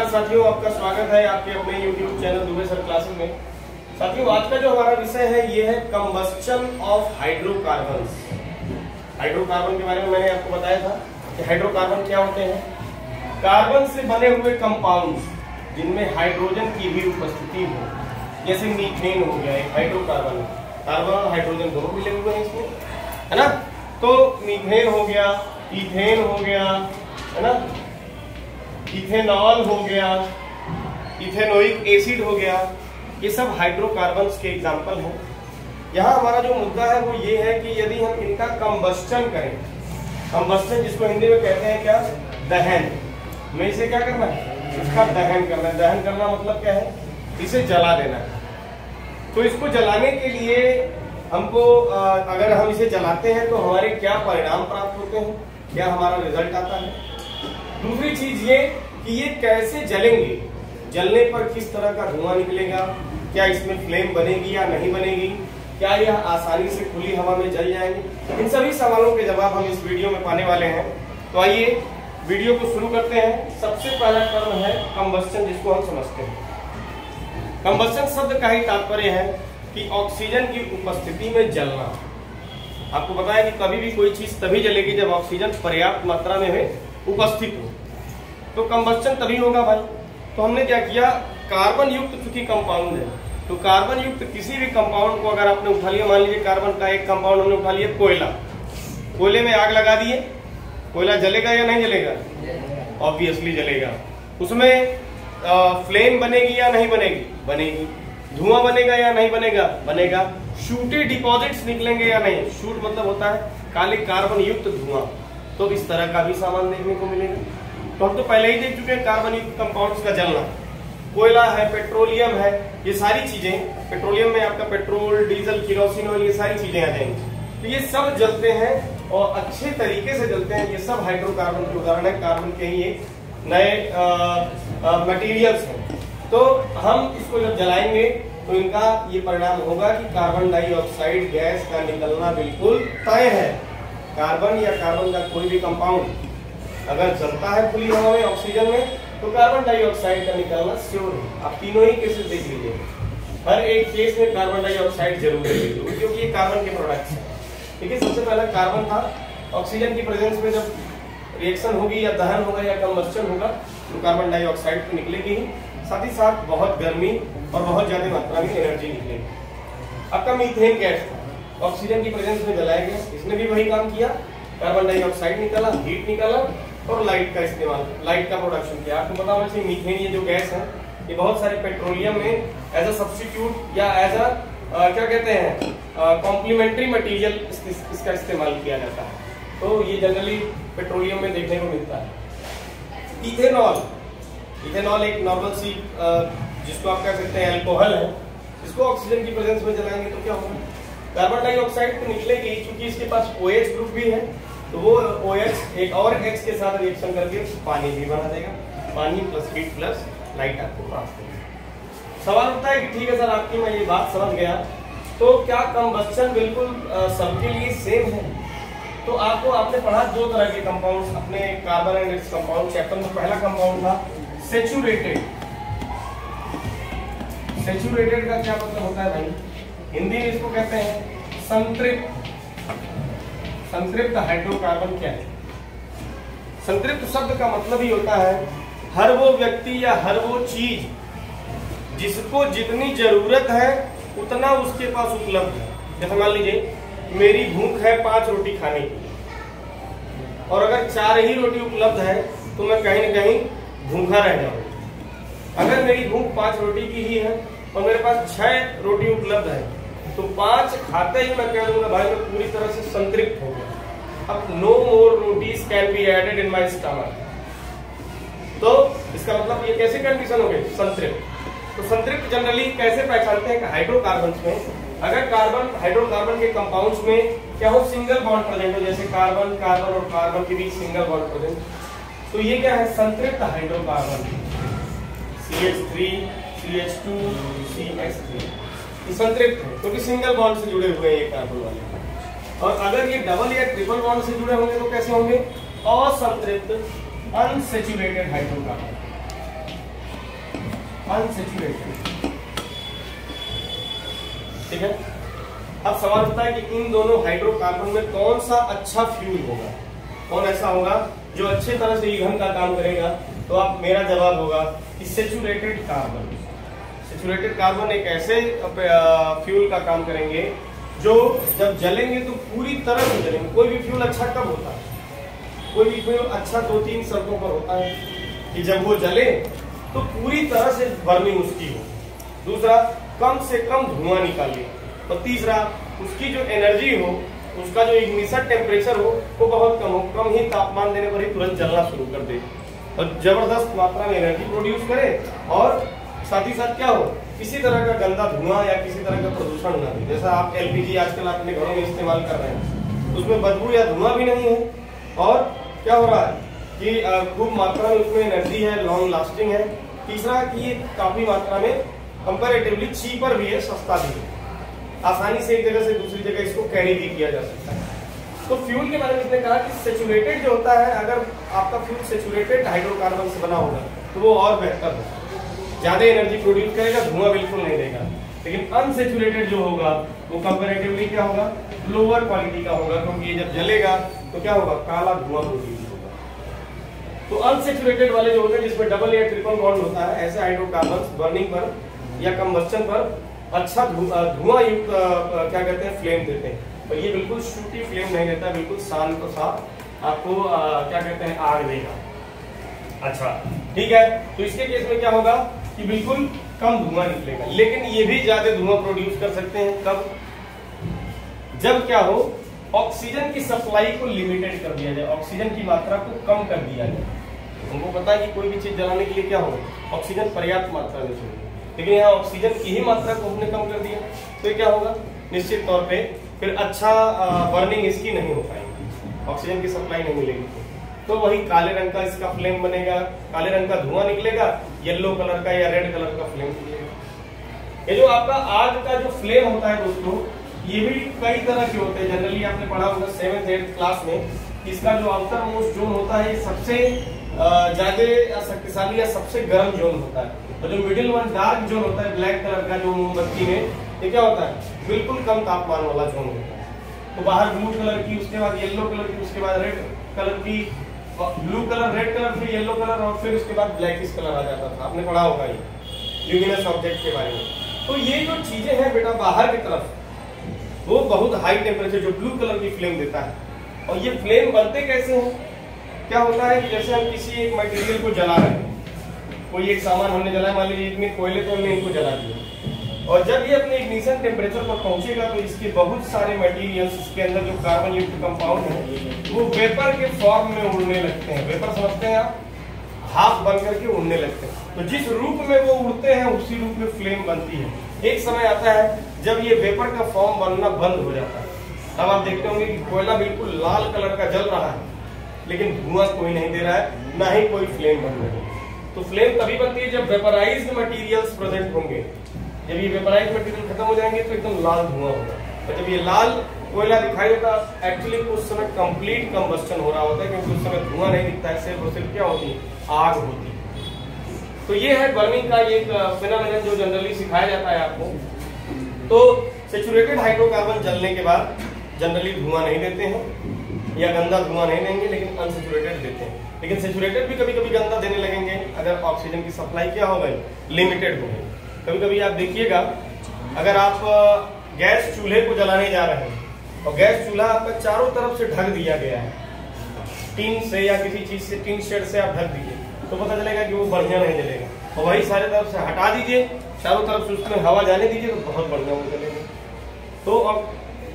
नमस्कार साथियों, आपका स्वागत है आपके अपने YouTube channel Dubey sir classes में। साथियों, आज का जो हमारा विषय है ये है कंबस्शन ऑफ हाइड्रोकार्बन्स। हाइड्रोकार्बन के बारे में मैंने आपको बताया था कि हाइड्रोकार्बन क्या होते हैं। कार्बन से बने हुए कंपाउंड्स जिनमें हाइड्रोजन की भी उपस्थिति हो, जैसे मीथेन हो गया, एक हाइड्रोकार्बन, कार्बन और हाइड्रोजन दोनों मिले हुए हैं इसमें, है ना। तो मीथेन हो गया, इथेन हो गया, है ना, इथेनॉल हो गया, इथेनोइक एसिड हो गया, ये सब हाइड्रोकार्बन्स के एग्जाम्पल हैं। यहाँ हमारा जो मुद्दा है वो ये है कि यदि हम इनका कंबस्शन करें, कंबस्शन जिसको हिंदी में कहते हैं क्या, दहन, में इसे क्या करना है, इसका दहन करना है। दहन करना मतलब क्या है, इसे जला देना है। तो इसको जलाने के लिए हमको अगर हम इसे जलाते हैं तो हमारे क्या परिणाम प्राप्त होते हैं, क्या हमारा रिजल्ट आता है। दूसरी चीज ये कि ये कैसे जलेंगे, जलने पर किस तरह का धुआं निकलेगा, क्या इसमें फ्लेम बनेगी या नहीं बनेगी, क्या यह आसानी से खुली हवा में जल जाएंगे। इन सभी सवालों के जवाब हम इस वीडियो में पाने वाले हैं। तो आइए वीडियो को शुरू करते हैं। सबसे पहला टर्म है कंबस्शन, जिसको हम समझते हैं। कंबस्शन शब्द का ही तात्पर्य है कि ऑक्सीजन की उपस्थिति में जलना। आपको बताया कि कभी भी कोई चीज तभी जलेगी जब ऑक्सीजन पर्याप्त मात्रा में उपस्थित हो, तो कंबस्शन तभी होगा भाई। तो हमने क्या किया, कार्बन युक्त चूंकि कंपाउंड है, तो कार्बन युक्त किसी भी कंपाउंड को अगर आपने उठा लिया, मान लीजिए कार्बन का एक कंपाउंड हमने उठा लिया कोयला, कोयले में आग लगा दिए, कोयला जलेगा या नहीं जलेगा, ऑब्वियसली जलेगा। उसमें फ्लेम बनेगी या नहीं बनेगी, बनेगी। धुआं बनेगा या नहीं बनेगा, बनेगा। शूटे डिपॉजिट्स निकलेंगे या नहीं, शूट मतलब होता है काले कार्बन युक्त धुआं, तो इस तरह का भी सामान देखने को मिलेगा। तो हम तो पहले ही देख चुके हैं कार्बन युक्त कंपाउंड्स का जलना। कोयला है, पेट्रोलियम है, ये सारी चीजें, पेट्रोलियम में आपका पेट्रोल, डीजल, केरोसिन ऑयल, ये सारी चीजें आ जाएंगी। तो ये सब जलते हैं और अच्छे तरीके से जलते हैं। ये सब हाइड्रोकार्बन के उदाहरण है, कार्बन के ही एक नए मटेरियल्स हैं। तो हम इसको जब जलाएंगे तो इनका ये परिणाम होगा कि कार्बन डाइऑक्साइड गैस का निकलना बिल्कुल तय है। कार्बन या कार्बन का कोई भी कंपाउंड अगर जलता है खुली हवा में, ऑक्सीजन में, तो कार्बन डाइऑक्साइड का निकलना श्योर है। आप तीनों ही केसेस देख लीजिए, हर एक केस में कार्बन डाइऑक्साइड जरूर है, क्योंकि ये कार्बन के प्रोडक्ट्स हैं। ठीक है, सबसे पहला कार्बन था, ऑक्सीजन की प्रेजेंस में जब रिएक्शन होगी या दहन होगा या कंबस्शन होगा तो कार्बन डाइऑक्साइड तो निकलेगी ही, साथ ही साथ बहुत गर्मी और बहुत ज्यादा मात्रा में एनर्जी निकलेगी। आपका मीथेन गैस था, ऑक्सीजन की प्रेजेंस में जलाया गया, इसने भी वही काम किया, कार्बन डाइऑक्साइड निकला, हीट निकला और लाइट का इस्तेमाल, लाइट का प्रोडक्शन किया। आपको पता होना चाहिए मीथेन ये जो गैस है, ये बहुत सारे पेट्रोलियम में एज अ सब्स्टिट्यूट या एज अ क्या कहते हैं, कॉम्प्लीमेंट्री मटेरियल इसका इस्तेमाल किया जाता है। तो ये जनरली पेट्रोलियम में देखने को मिलता है। इथेनॉल, इथेनॉल एक नॉर्मल सी जिसको आप कह सकते हैं अल्कोहल है, इसको ऑक्सीजन की प्रेजेंस में जलाएंगे तो क्या होगा, कार्बन डाइऑक्साइड तो निकलेगी, क्योंकि इसके पास OH ग्रुप भी है, तो वो OH एक और X के साथ रिएक्शन करके पानी भी बना देगा। पानी प्लस हीट प्लस लाइट आपको प्राप्त होगी। सवाल उठता है कि ठीक है सर, आपकी मैं ये बात समझ गया, तो क्या कंबस्शन बिल्कुल सबके लिए सेम है। तो आपने पढ़ा दो तरह के कंपाउंड्स अपने carbon and its compound chapter में। पहला कंपाउंड था सेचुरेटेड। सेचुरेटेड का क्या मतलब होता है भाई, हिंदी में इसको कहते हैं संतृप्त। संतृप्त हाइड्रोकार्बन क्या है, संतृप्त शब्द का मतलब ही होता है हर वो व्यक्ति या हर वो चीज जिसको जितनी जरूरत है उतना उसके पास उपलब्ध है। जैसे मान लीजिए मेरी भूख है 5 रोटी खाने की, और अगर 4 ही रोटी उपलब्ध है तो मैं कहीं न कहीं भूखा रह जाऊंगा। अगर मेरी भूख 5 रोटी की ही है और मेरे पास 6 रोटी उपलब्ध है, तो 5 खाते ही मैं कह दूंगा भाई मैं पूरी तरह से संतृप्त हो गया। अब no more rotis can be added in my stomach. तो इसका मतलब ये कैसे कंडीशन हो गई, संतृप्त। तो संतृप्त जनरली कैसे पहचानते हैं कि हाइड्रोकार्बन में अगर हाइड्रोकार्बन के कंपाउंड्स में क्या हो, सिंगल बॉन्ड प्रेजेंट हो, जैसे कार्बन कार्बन और कार्बन के बीच सिंगल बॉन्ड प्रेजेंट, तो ये क्या है, संतृप्त हाइड्रोकार्बन। CH3 CH2 CH3 संतृप्त है क्योंकि सिंगल बॉन्ड से जुड़े हुए हैं ये कार्बन वाले। और अगर ये डबल या ट्रिपल बॉन्ड से जुड़े होंगे तो कैसे होंगे, असंतृप्त अनसेचुरेटेड हाइड्रोकार्बन। अनसैचुरेटेड। ठीक है, अब सवाल होता है कि इन दोनों हाइड्रोकार्बन में कौन सा अच्छा फ्यूल होगा, कौन ऐसा होगा जो अच्छे तरह से ईंधन का काम करेगा। तो आप मेरा जवाब होगा कि सैचुरेटेड कार्बन। सैचुरेटेड कार्बन एक ऐसे फ्यूल का काम करेंगे जो जब जलेंगे तो पूरी तरह से जलेंगे। कोई भी फ्यूल अच्छा कब होता है, कोई भी फ्यूल अच्छा 2-3 शर्तों पर होता है कि जब वो जले तो पूरी तरह से बर्निंग उसकी हो, दूसरा कम से कम धुआं निकाले, और तीसरा उसकी जो एनर्जी हो, उसका जो इग्निशन टेम्परेचर हो वो बहुत कम हो, कम ही तापमान देने पर ही तुरंत जलना शुरू कर दे और जबरदस्त मात्रा में एनर्जी प्रोड्यूस करे, और साथ ही साथ क्या हो, किसी तरह का गंदा धुआं या किसी तरह का प्रदूषण ना दे। जैसा आप एलपीजी आजकल अपने घरों में इस्तेमाल कर रहे हैं, उसमें बदबू या धुआं भी नहीं है, और क्या हो रहा है कि खूब मात्रा में उसमें एनर्जी है, लॉन्ग लास्टिंग है। तीसरा कि ये काफी मात्रा में कंपैरेटिवली चीपर भी है, सस्ता भी है, आसानी से एक जगह से दूसरी जगह इसको कैरी भी किया जा सकता है। तो फ्यूल के बारे में इसने कहा कि सैचुरेटेड जो होता है, अगर आपका फ्यूल सैचुरेटेड हाइड्रोकार्बन से बना होगा तो वो और बेहतर होगा, ज्यादा एनर्जी प्रोड्यूस करेगा, धुआं बिल्कुल नहीं देगा। लेकिन अनसैचुरेटेड जो होगा वो कंपैरेटिवली क्या होगा, लोअर क्वालिटी का होगा, क्योंकि ये जब जलेगा तो क्या होगा, काला धुआं प्रोड्यूस होगा। तो अनसैचुरेटेड वाले जो होते हैं जिसमें डबल या ट्रिपल बॉन्ड होता है, ऐसे हाइड्रोकार्बन बर्निंग पर या कंबस्टन पर अच्छा धुआं युक्त क्या कहते हैं, फ्लेम देते हैं। और ये बिल्कुल शूटी फ्लेम नहीं देता, बिल्कुल शांत और साफ आपको क्या कहते हैं, आग देगा। अच्छा ठीक है, तो इसके केस में क्या होगा कि बिल्कुल कम धुआं निकलेगा, लेकिन ये भी ज्यादा धुआं प्रोड्यूस कर सकते हैं। कब, जब क्या हो, ऑक्सीजन की सप्लाई को लिमिटेड कर दिया जाए, ऑक्सीजन की मात्रा को कम कर दिया जाए। हमको पता है कि कोई भी चीज जलाने के लिए क्या हो, ऑक्सीजन पर्याप्त मात्रा में चाहिए, लेकिन यहाँ ऑक्सीजन की ही मात्रा को हमने कम कर दिया, तो क्या होगा, निश्चित तौर पे फिर अच्छा बर्निंग इसकी नहीं हो पाएगी, ऑक्सीजन की सप्लाई नहीं मिलेगी, तो वही काले रंग का इसका फ्लेम बनेगा, काले रंग का धुआं निकलेगा, येलो कलर का या रेड कलर का फ्लेम निकलेगा। ये जो आपका आग का जो फ्लेम होता है दोस्तों, ये भी कई तरह के होते हैं। जनरली आपने पढ़ा होगा 7th 8th क्लास में, इसका जो आउटर मोस्ट जोन होता है ये सबसे ज्यादा शक्तिशाली या सबसे गर्म जोन होता है, और जो मिडिल वन डार्क जोन होता है ब्लैक कलर का जो मोमबत्ती में, ये क्या होता है, बिल्कुल कम तापमान वाला जोन होता है। तो बाहर ब्लू कलर की, उसके बाद येलो कलर की, उसके बाद रेड कलर की, ब्लू कलर, रेड कलर, फिर येलो कलर, और फिर उसके बाद ब्लैकिश कलर आ जाता था। आपने पढ़ा होगा ये ल्यूमिनस ऑब्जेक्ट के बारे में। तो ये जो चीजें हैं बेटा बाहर की तरफ, वो बहुत हाई टेम्परेचर जो ब्लू कलर की फ्लेम देता है। और ये फ्लेम बनते कैसे हैं, क्या होता है कि जैसे हम किसी एक मटेरियल को जला रहे हैं, कोई एक सामान हमने जलाया, मान लीजिए इतने कोयले तो हमने इनको जला दिया, और जब ये अपने इग्निशन टेम्परेचर पर पहुंचेगा तो इसके बहुत सारे मटेरियल्स, इसके अंदर जो कार्बन युक्त कंपाउंड है वो वेपर के फॉर्म में उड़ने लगते हैं। वेपर समझते हैं आप, हाफ बन करके उड़ने लगते हैं। तो जिस रूप में वो उड़ते हैं उसी रूप में फ्लेम बनती है। एक समय आता है जब ये वेपर का फॉर्म बनना बंद हो जाता है, तब आप देखते होंगे कि कोयला बिल्कुल लाल कलर का जल रहा है, लेकिन धुआं कोई नहीं दे रहा है, ना ही कोई फ्लेम बन रही है। तो फ्लेम तभी बनती है जब वेपराइज्ड मटेरियल्स प्रेजेंट होंगे। जब ये वेपराइज्ड मटेरियल खत्म हो जाएंगे तो एकदम लाल धुआं होगा, और जब ये लाल कोयला दिखाई देता है, एक्चुअली उस समय कंप्लीट कंबस्टन हो रहा होता है, क्योंकि उस समय धुआं नहीं दिखता है, सिर्फ और सिर्फ क्या होती है, आग होती है। तो ये है बर्निंग का एक फिनोमेनन जो जनरली सिखाया जाता है आपको। तो सैचुरेटेड हाइड्रोकार्बन जलने के बाद जनरली धुआं नहीं देते हैं या गंदा धुआं नहीं देंगे, लेकिन अनसैचुरेटेड देते हैं। लेकिन सैचुरेटेड भी कभी कभी गंदा देने लगेंगे अगर ऑक्सीजन की सप्लाई क्या हो गई, लिमिटेड हो गई। कभी कभी आप देखिएगा, अगर आप गैस चूल्हे को जलाने जा रहे हैं और गैस चूल्हा आपका चारों तरफ से ढक दिया गया है, टीन से या किसी चीज से, टीन शेड से आप ढक दीजिए, तो पता चलेगा कि वो बढ़िया नहीं जलेगा। और वही सारे तरफ से हटा दीजिए, चारों तरफ से उसमें हवा जाने दीजिए, तो बहुत बढ़िया वो जलेगा। तो अब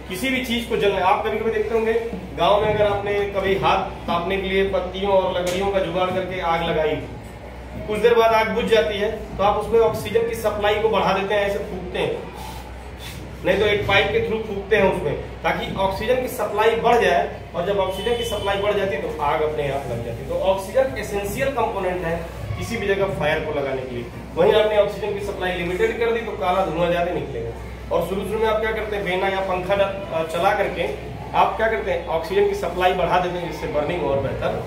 किसी भी चीज को जलना, आप कभी कभी देखते होंगे गांव में, अगर आपने कभी हाथ तापने के लिए पत्तियों और लकड़ियों का जुगाड़ करके आग लगाई, कुछ देर बाद आग बुझ जाती है, तो आप उसमें ऑक्सीजन की सप्लाई को बढ़ा देते हैं, ऐसे फूकते हैं, नहीं तो एक पाइप के थ्रू फूकते हैं उसमें, ताकि ऑक्सीजन की सप्लाई बढ़ जाए। और जब ऑक्सीजन की सप्लाई बढ़ जाती है तो आग अपने आप लग जाती है। तो ऑक्सीजन एसेंशियल कंपोनेंट है किसी भी जगह फायर को लगाने के लिए। वहीं आपने ऑक्सीजन की सप्लाई लिमिटेड कर दी तो काला धुआं ज्यादा निकलेगा। और शुरू में आप क्या करते हैं, बेना या पंखा चला करके आप क्या करते हैं, ऑक्सीजन की सप्लाई बढ़ा देते हैं, जिससे बर्निंग और बेहतर।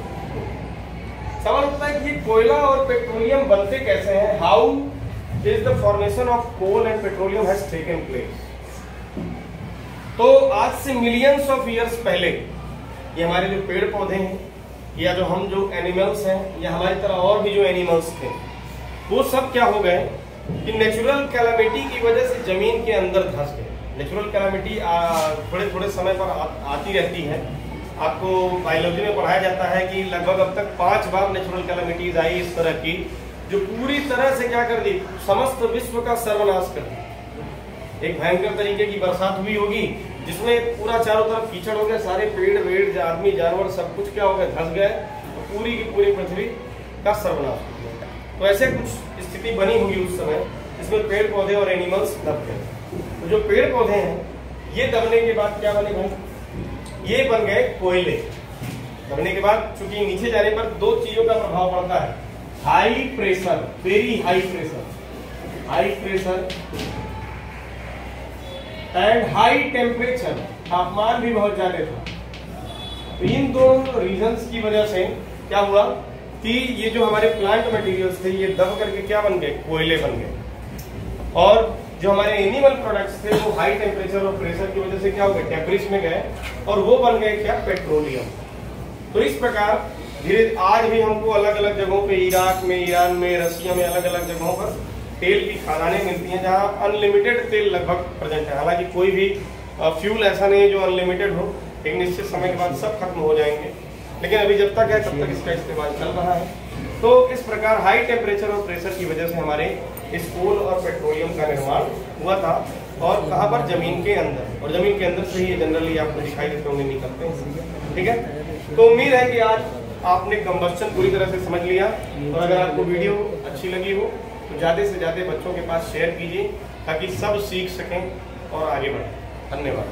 सवाल उठता है कि कोयला और पेट्रोलियम बनते कैसे हैं, how is the formation of coal and petroleum has taken place. तो आज से मिलियंस ऑफ ईयर्स पहले ये हमारे जो पेड़ पौधे हैं या जो हम जो एनिमल्स हैं या हमारी तरह और भी जो एनिमल्स थे वो सब क्या हो गए कि नेचुरल कैलामिटी की वजह से जमीन के अंदर धंस गए। नेचुरल कैलामिटी थोड़े थोड़े समय पर आती रहती है। आपको बायोलॉजी में पढ़ाया जाता है कि लगभग अब तक 5 बार नेचुरल कैलामिटीज आई इस तरह की जो पूरी तरह से क्या कर दी, समस्त विश्व का सर्वनाश कर दी। एक भयंकर तरीके की बरसात हुई होगी जिसमें पूरा चारों तरफ कीचड़ हो गया, सारे पेड़ वेड़ आदमी जानवर सब कुछ क्या हो गया, धंस गए, तो पूरी की पूरी पृथ्वी का सर्वनाश हो गया। तो ऐसे कुछ स्थिति बनी होगी उस समय जिसमें पेड़ पौधे और एनिमल्स दब गए। तो जो पेड़ पौधे हैं ये दबने के बाद क्या बने भाई, ये बन गए कोयले। दबने के बाद चूंकि नीचे जाने पर 2 चीजों का प्रभाव पड़ता है, high pressure, very high pressure and high temperature, तापमान भी बहुत ज्यादा था। तो इन दोनों रीजंस की वजह से क्या हुआ कि ये जो हमारे प्लांट मटेरियल्स थे ये दब करके क्या बन गए, कोयले बन गए। और जो हमारे एनिमल प्रोडक्ट्स थे वो हाई टेम्परेचर और प्रेशर की वजह से क्या हो गए, टेम्परेचर में गए और वो बन गए क्या, पेट्रोलियम। तो इस प्रकार धीरे आज भी हमको अलग अलग जगहों पे, इराक में, ईरान में, रशिया में अलग अलग जगहों पर तेल की खदानें मिलती हैं जहां अनलिमिटेड तेल लगभग प्रेजेंट है। हालांकि कोई भी फ्यूल ऐसा नहीं है जो अनलिमिटेड हो, एक निश्चित समय के बाद सब खत्म हो जाएंगे, लेकिन अभी जब तक है तब तक इसका इस्तेमाल चल रहा है। तो इस प्रकार हाई टेम्परेचर और प्रेशर की वजह से हमारे इस कोल और पेट्रोलियम का निर्माण हुआ था। और कहाँ पर, जमीन के अंदर, और जमीन के अंदर से ही जनरली आपको दिखाई देते होंगे निकलते हैं। ठीक है, तो उम्मीद है कि आज आपने कंबस्शन पूरी तरह से समझ लिया। और अगर आपको वीडियो अच्छी लगी हो तो ज़्यादा से ज़्यादा बच्चों के पास शेयर कीजिए ताकि सब सीख सकें और आगे बढ़ें। धन्यवाद।